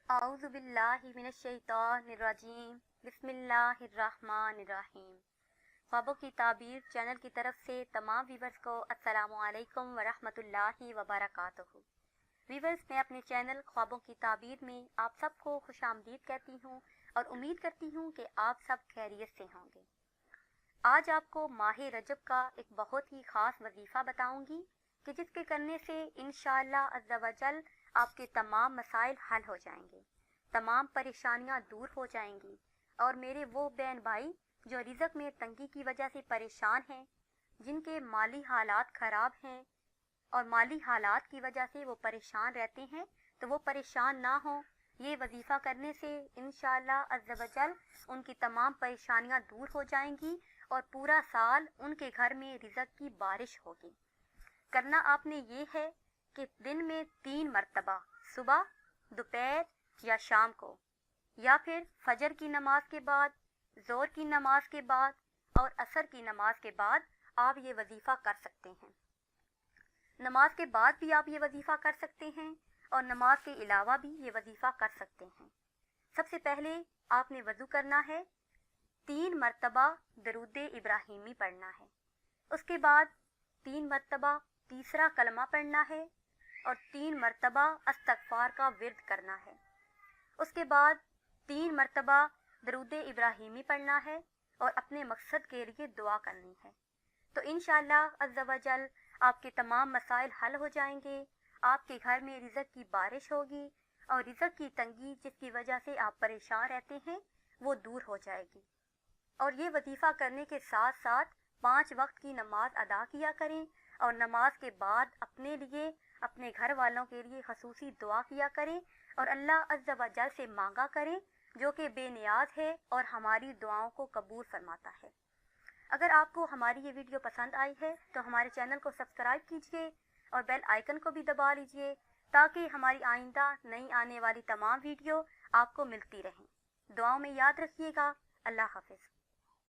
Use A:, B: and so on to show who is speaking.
A: اعوذ باللہ من الشیطان الرجیم بسم اللہ الرحمن الرحیم۔ خوابوں کی تعبیر چینل کی طرف سے تمام ویورز کو السلام علیکم ورحمۃ اللہ وبرکاتہ۔ ویورز، میں اپنے چینل خوابوں کی تعبیر میں آپ سب کو خوش آمدید کہتی ہوں اور امید کرتی ہوں کہ آپ سب خیریت سے ہوں گے۔ آج آپ کو ماہ رجب کا ایک بہت ہی خاص وظیفہ بتاؤں گی کہ جس کے کرنے سے انشاءاللہ عز و جل آپ کے تمام مسائل حل ہو جائیں گے، تمام پریشانیاں دور ہو جائیں گی، اور میرے وہ بہن بھائی جو رزق میں تنگی کی وجہ سے پریشان ہیں، جن کے مالی حالات خراب ہیں اور مالی حالات کی وجہ سے وہ پریشان رہتے ہیں، تو وہ پریشان نہ ہوں۔ یہ وظیفہ کرنے سے انشاءاللہ عز و جل ان کی تمام پریشانیاں دور ہو جائیں گی اور پورا سال ان کے گھر میں رزق کی بارش ہوگی۔ کرنا آپ نے یہ ہے کہ دن میں 3 مرتبہ صبح، دوپہر یا شام کو، یا پھر فجر کی نماز کے بعد، ظہر کی نماز کے بعد اور عصر کی نماز کے بعد آپ یہ وظیفہ کر سکتے ہیں۔ نماز کے بعد بھی آپ یہ وظیفہ کر سکتے ہیں اور نماز کے علاوہ بھی یہ وظیفہ کر سکتے ہیں۔ سب سے پہلے آپ نے وضو کرنا ہے، 3 مرتبہ درود ابراہیمی پڑھنا ہے، اس کے بعد 3 مرتبہ تیسرا کلمہ پڑھنا ہے اور 3 مرتبہ استغفار کا ورد کرنا ہے، اس کے بعد 3 مرتبہ درود ابراہیمی پڑھنا ہے اور اپنے مقصد کے لیے دعا کرنی ہے۔ تو انشاءاللہ عز و جل آپ کے تمام مسائل حل ہو جائیں گے، آپ کے گھر میں رزق کی بارش ہوگی اور رزق کی تنگی جس کی وجہ سے آپ پریشان رہتے ہیں وہ دور ہو جائے گی۔ اور یہ وظیفہ کرنے کے ساتھ ساتھ 5 وقت کی نماز ادا کیا کریں اور نماز کے بعد اپنے لیے، اپنے گھر والوں کے لیے خصوصی دعا کیا کریں اور اللہ عز و جل سے مانگا کریں، جو کہ بے نیاز ہے اور ہماری دعاؤں کو قبول فرماتا ہے۔ اگر آپ کو ہماری یہ ویڈیو پسند آئی ہے تو ہمارے چینل کو سبسکرائب کیجیے اور بیل آئیکن کو بھی دبا لیجیے تاکہ ہماری آئندہ نئی آنے والی تمام ویڈیو آپ کو ملتی رہیں۔ دعاؤں میں یاد رکھیے گا۔ اللہ حافظ۔